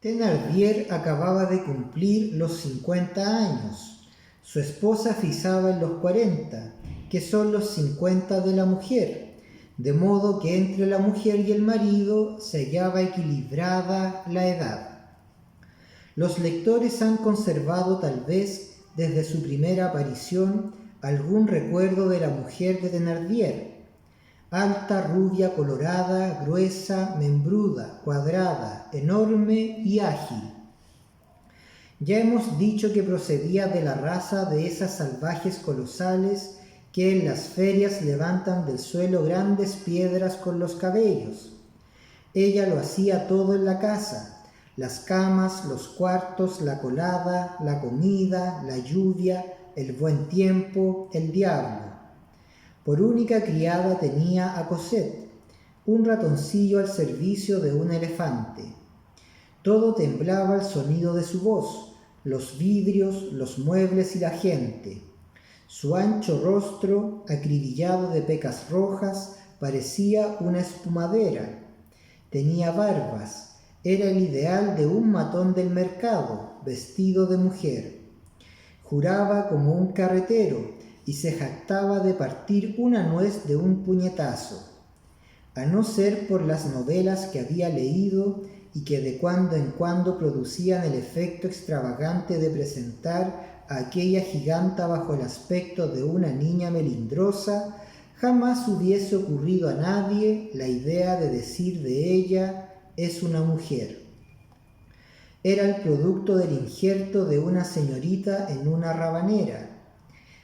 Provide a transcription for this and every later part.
Thénardier acababa de cumplir los 50 años. Su esposa frisaba en los 40, que son los 50 de la mujer, de modo que entre la mujer y el marido se hallaba equilibrada la edad. Los lectores han conservado tal vez desde su primera aparición algún recuerdo de la mujer de Thénardier, alta, rubia, colorada, gruesa, membruda, cuadrada, enorme y ágil. Ya hemos dicho que procedía de la raza de esas salvajes colosales que en las ferias levantan del suelo grandes piedras con los cabellos. Ella lo hacía todo en la casa: las camas, los cuartos, la colada, la comida, la lluvia, el buen tiempo, el diablo. Por única criada tenía a Cosette, un ratoncillo al servicio de un elefante. Todo temblaba al sonido de su voz, los vidrios, los muebles y la gente. Su ancho rostro, acribillado de pecas rojas, parecía una espumadera. Tenía barbas, era el ideal de un matón del mercado, vestido de mujer. Juraba como un carretero y se jactaba de partir una nuez de un puñetazo. A no ser por las novelas que había leído y que de cuando en cuando producían el efecto extravagante de presentar a aquella giganta bajo el aspecto de una niña melindrosa, jamás hubiese ocurrido a nadie la idea de decir de ella: es una mujer. Era el producto del injerto de una señorita en una rabanera.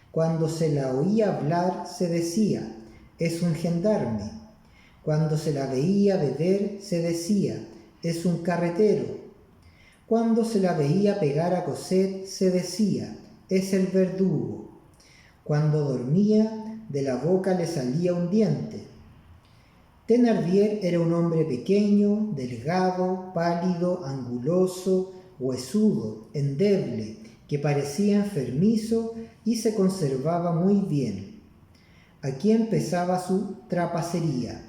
Cuando se la oía hablar se decía: es un gendarme. Cuando se la veía beber se decía: es un carretero. Cuando se la veía pegar a Cosette se decía: es el verdugo. Cuando dormía, de la boca le salía un diente. Thénardier era un hombre pequeño, delgado, pálido, anguloso, huesudo, endeble, que parecía enfermizo y se conservaba muy bien. Aquí empezaba su trapacería.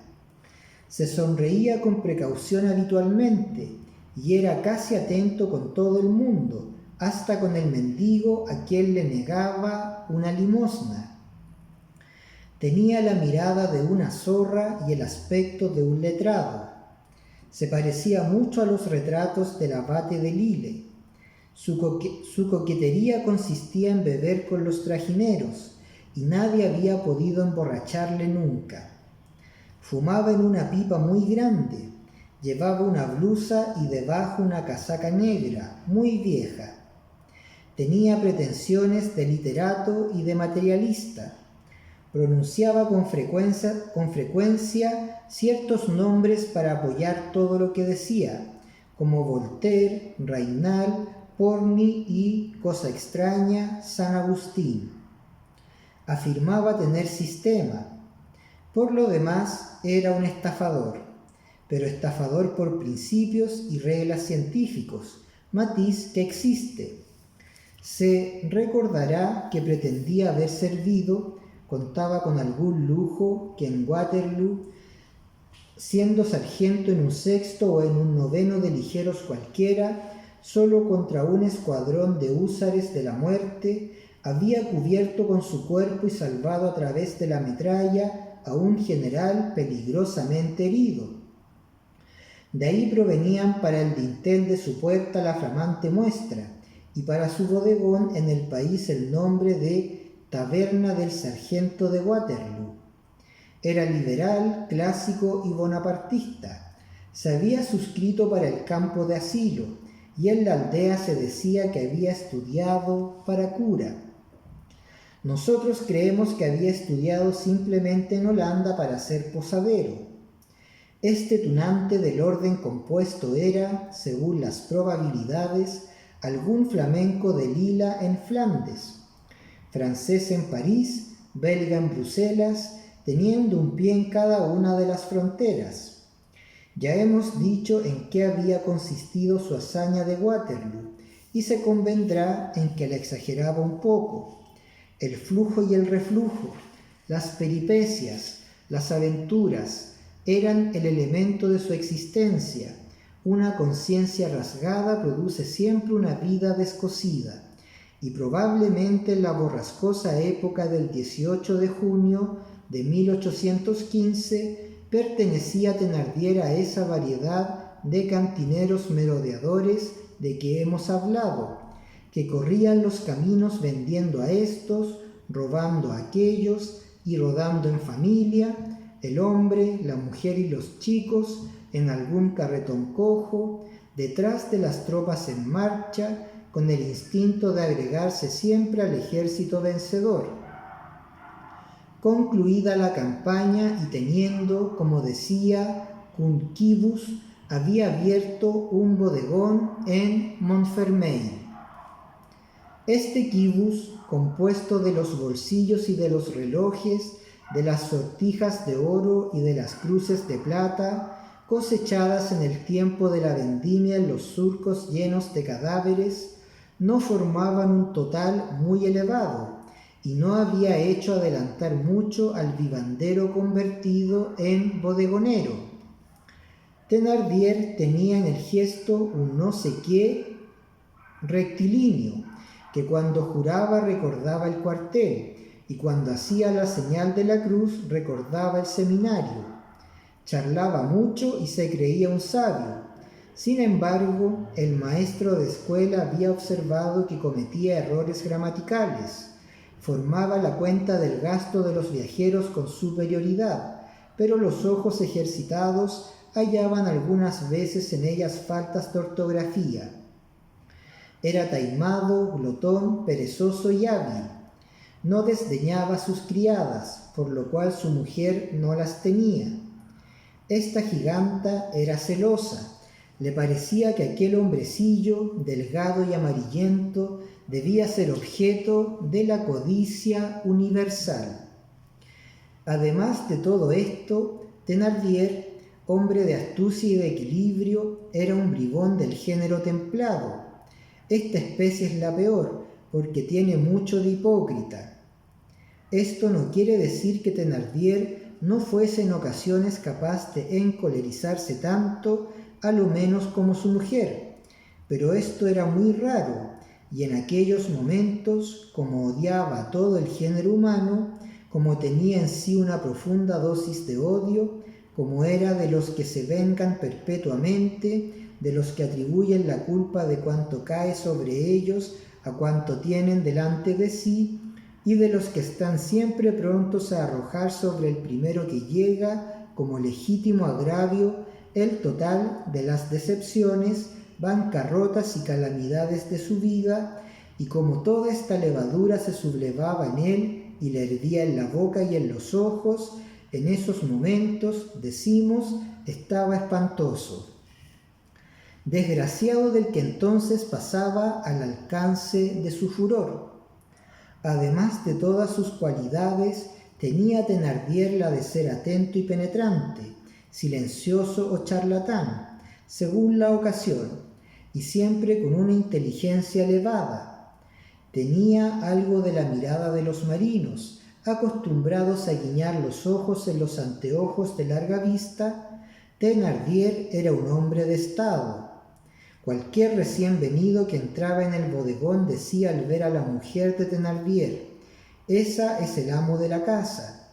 Se sonreía con precaución habitualmente y era casi atento con todo el mundo, hasta con el mendigo a quien le negaba una limosna. Tenía la mirada de una zorra y el aspecto de un letrado. Se parecía mucho a los retratos del abate de Lille. Su coquetería consistía en beber con los trajineros, y nadie había podido emborracharle nunca. Fumaba en una pipa muy grande, llevaba una blusa y debajo una casaca negra, muy vieja. Tenía pretensiones de literato y de materialista. Pronunciaba con frecuencia ciertos nombres para apoyar todo lo que decía, como Voltaire, Raynal, Porny y, cosa extraña, San Agustín. Afirmaba tener sistema. Por lo demás, era un estafador, pero estafador por principios y reglas científicos, matiz que existe. Se recordará que pretendía haber servido, contaba con algún lujo, que en Waterloo, siendo sargento en un sexto o en un noveno de ligeros cualquiera, solo contra un escuadrón de húsares de la muerte, había cubierto con su cuerpo y salvado a través de la metralla a un general peligrosamente herido. De ahí provenían para el dintel de su puerta la flamante muestra, y para su bodegón en el país el nombre de Taberna del Sargento de Waterloo. Era liberal, clásico y bonapartista. Se había suscrito para el campo de asilo, y en la aldea se decía que había estudiado para cura. Nosotros creemos que había estudiado simplemente en Holanda para ser posadero. Este tunante del orden compuesto era, según las probabilidades, algún flamenco de Lila en Flandes, francés en París, belga en Bruselas, teniendo un pie en cada una de las fronteras. Ya hemos dicho en qué había consistido su hazaña de Waterloo, y se convendrá en que la exageraba un poco. El flujo y el reflujo, las peripecias, las aventuras, eran el elemento de su existencia, una conciencia rasgada produce siempre una vida descosida, y probablemente en la borrascosa época del 18 de junio de 1815 pertenecía Thénardier a esa variedad de cantineros merodeadores de que hemos hablado, que corrían los caminos vendiendo a estos, robando a aquellos y rodando en familia, el hombre, la mujer y los chicos en algún carretón cojo, detrás de las tropas en marcha, con el instinto de agregarse siempre al ejército vencedor. Concluida la campaña y teniendo, como decía Cunquibus, había abierto un bodegón en Montfermeil. Este quibus, compuesto de los bolsillos y de los relojes, de las sortijas de oro y de las cruces de plata, cosechadas en el tiempo de la vendimia en los surcos llenos de cadáveres, no formaban un total muy elevado, y no había hecho adelantar mucho al vivandero convertido en bodegonero. Thénardier tenía en el gesto un no sé qué rectilíneo, que cuando juraba recordaba el cuartel, y cuando hacía la señal de la cruz recordaba el seminario. Charlaba mucho y se creía un sabio. Sin embargo, el maestro de escuela había observado que cometía errores gramaticales. Formaba la cuenta del gasto de los viajeros con superioridad, pero los ojos ejercitados hallaban algunas veces en ellas faltas de ortografía. Era taimado, glotón, perezoso y hábil. No desdeñaba a sus criadas, por lo cual su mujer no las tenía. Esta giganta era celosa. Le parecía que aquel hombrecillo, delgado y amarillento, debía ser objeto de la codicia universal. Además de todo esto, Thénardier, hombre de astucia y de equilibrio, era un bribón del género templado. Esta especie es la peor, porque tiene mucho de hipócrita. Esto no quiere decir que Thénardier no fuese en ocasiones capaz de encolerizarse tanto, a lo menos como su mujer, pero esto era muy raro, y en aquellos momentos, como odiaba a todo el género humano, como tenía en sí una profunda dosis de odio, como era de los que se vengan perpetuamente, de los que atribuyen la culpa de cuanto cae sobre ellos a cuanto tienen delante de sí, y de los que están siempre prontos a arrojar sobre el primero que llega, como legítimo agravio, el total de las decepciones, bancarrotas y calamidades de su vida, y como toda esta levadura se sublevaba en él y le hervía en la boca y en los ojos, en esos momentos, decimos, estaba espantoso. Desgraciado del que entonces pasaba al alcance de su furor. Además de todas sus cualidades, tenía Thénardier la de ser atento y penetrante, silencioso o charlatán, según la ocasión, y siempre con una inteligencia elevada. Tenía algo de la mirada de los marinos, acostumbrados a guiñar los ojos en los anteojos de larga vista. Thénardier era un hombre de estado. Cualquier recién venido que entraba en el bodegón decía al ver a la mujer de Thénardier: «Esa es el amo de la casa».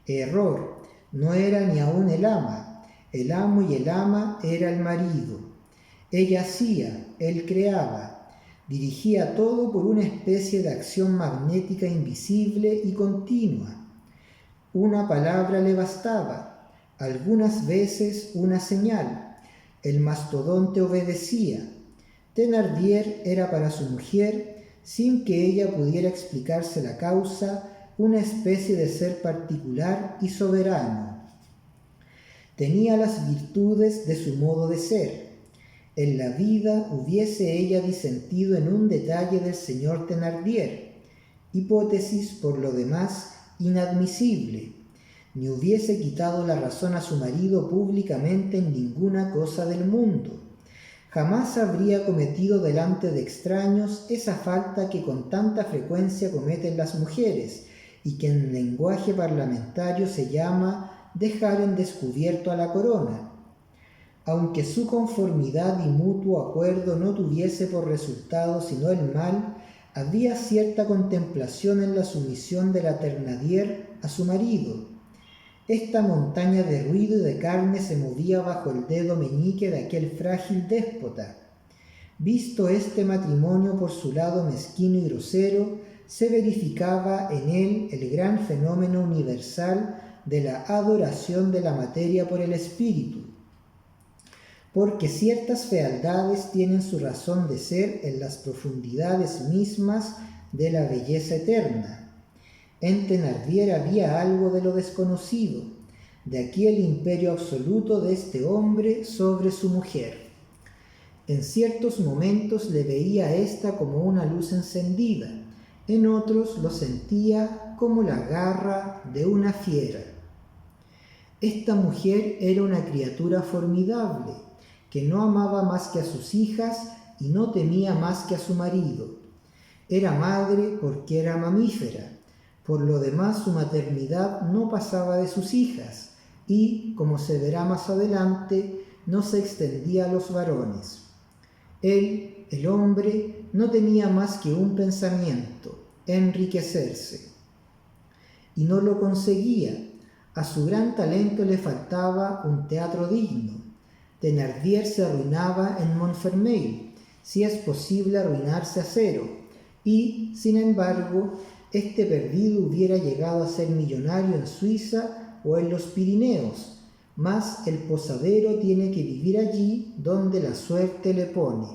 Error, no era ni aun el ama. El amo y el ama era el marido. Ella hacía, él creaba. Dirigía todo por una especie de acción magnética invisible y continua. Una palabra le bastaba, algunas veces una señal. El mastodonte obedecía. Thénardier era para su mujer, sin que ella pudiera explicarse la causa, una especie de ser particular y soberano. Tenía las virtudes de su modo de ser. En la vida hubiese ella disentido en un detalle del señor Thénardier, hipótesis por lo demás inadmisible, ni hubiese quitado la razón a su marido públicamente en ninguna cosa del mundo. Jamás habría cometido delante de extraños esa falta que con tanta frecuencia cometen las mujeres y que en lenguaje parlamentario se llama dejar en descubierto a la corona. aunque su conformidad y mutuo acuerdo no tuviese por resultado sino el mal, había cierta contemplación en la sumisión de la Thénardier a su marido. Esta montaña de ruido y de carne se movía bajo el dedo meñique de aquel frágil déspota. Visto este matrimonio por su lado mezquino y grosero, se verificaba en él el gran fenómeno universal de la adoración de la materia por el espíritu, porque ciertas fealdades tienen su razón de ser en las profundidades mismas de la belleza eterna. En Thénardier había algo de lo desconocido, de aquí el imperio absoluto de este hombre sobre su mujer. En ciertos momentos le veía a ésta como una luz encendida, en otros lo sentía como la garra de una fiera. Esta mujer era una criatura formidable, que no amaba más que a sus hijas y no temía más que a su marido. Era madre porque era mamífera. Por lo demás, su maternidad no pasaba de sus hijas y, como se verá más adelante, no se extendía a los varones. Él, el hombre, no tenía más que un pensamiento: enriquecerse. Y no lo conseguía. A su gran talento le faltaba un teatro digno. Thénardier se arruinaba en Montfermeil, si es posible arruinarse a cero, y, sin embargo, este perdido hubiera llegado a ser millonario en Suiza o en los Pirineos, mas el posadero tiene que vivir allí donde la suerte le pone.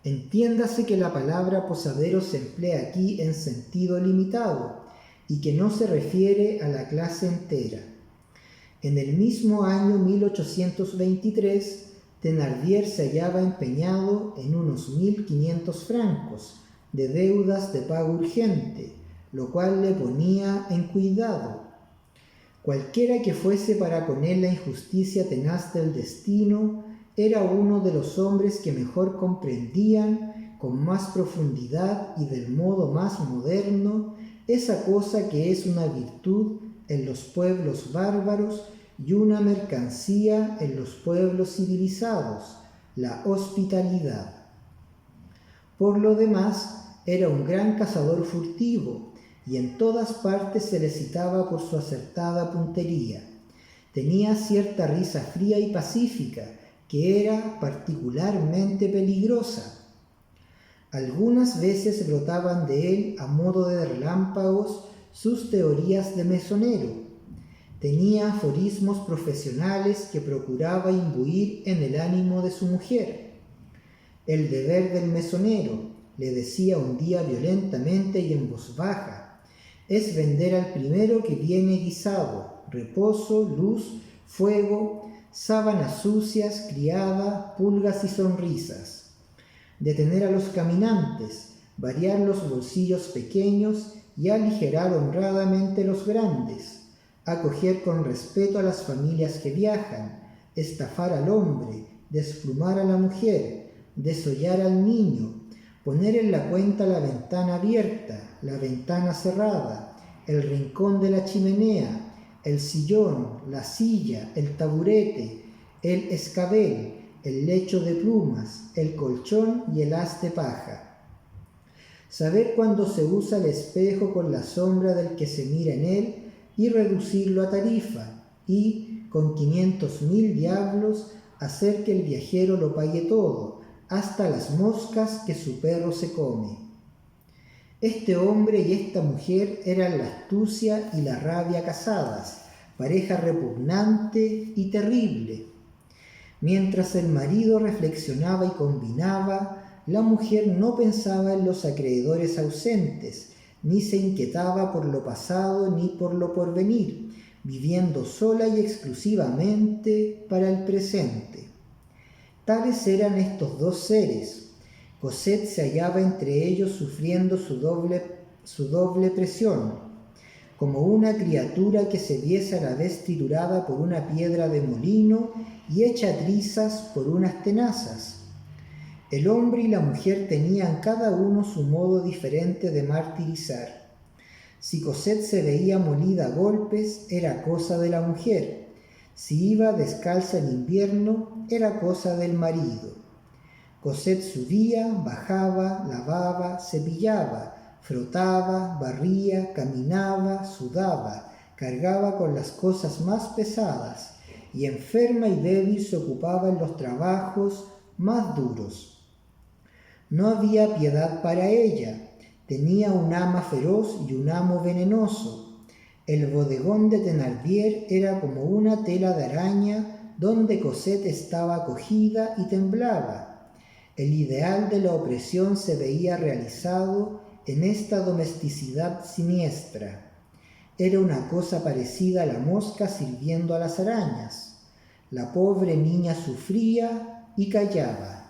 Entiéndase que la palabra posadero se emplea aquí en sentido limitado y que no se refiere a la clase entera. En el mismo año 1823, Thénardier se hallaba empeñado en unos 1.500 francos de deudas de pago urgente, lo cual le ponía en cuidado. Cualquiera que fuese para con él la injusticia tenaz del destino, era uno de los hombres que mejor comprendían, con más profundidad y del modo más moderno, esa cosa que es una virtud en los pueblos bárbaros y una mercancía en los pueblos civilizados, la hospitalidad. Por lo demás, era un gran cazador furtivo, y en todas partes se le citaba por su acertada puntería. Tenía cierta risa fría y pacífica, que era particularmente peligrosa. Algunas veces brotaban de él, a modo de relámpagos, sus teorías de mesonero. Tenía aforismos profesionales que procuraba imbuir en el ánimo de su mujer. El deber del mesonero, le decía un día violentamente y en voz baja, es vender al primero que viene guisado, reposo, luz, fuego, sábanas sucias, criada, pulgas y sonrisas. Detener a los caminantes, variar los bolsillos pequeños y aligerar honradamente los grandes, acoger con respeto a las familias que viajan, estafar al hombre, desplumar a la mujer, desollar al niño, poner en la cuenta la ventana abierta, la ventana cerrada, el rincón de la chimenea, el sillón, la silla, el taburete, el escabel, el lecho de plumas, el colchón y el haz de paja. Saber cuándo se usa el espejo con la sombra del que se mira en él y reducirlo a tarifa, y, con 500.000 diablos, hacer que el viajero lo pague todo, hasta las moscas que su perro se come. Este hombre y esta mujer eran la astucia y la rabia casadas, pareja repugnante y terrible. Mientras el marido reflexionaba y combinaba, la mujer no pensaba en los acreedores ausentes, ni se inquietaba por lo pasado ni por lo porvenir, viviendo sola y exclusivamente para el presente. Tales eran estos dos seres. Cosette se hallaba entre ellos sufriendo su doble presión, como una criatura que se viese a la vez triturada por una piedra de molino y hecha trizas por unas tenazas. El hombre y la mujer tenían cada uno su modo diferente de martirizar. Si Cosette se veía molida a golpes, era cosa de la mujer. Si iba descalza en invierno, era cosa del marido. Cosette subía, bajaba, lavaba, cepillaba, frotaba, barría, caminaba, sudaba, cargaba con las cosas más pesadas, y enferma y débil se ocupaba en los trabajos más duros. No había piedad para ella. Tenía un ama feroz y un amo venenoso. El bodegón de Thénardier era como una tela de araña donde Cosette estaba acogida y temblaba. El ideal de la opresión se veía realizado en esta domesticidad siniestra. Era una cosa parecida a la mosca sirviendo a las arañas. La pobre niña sufría y callaba.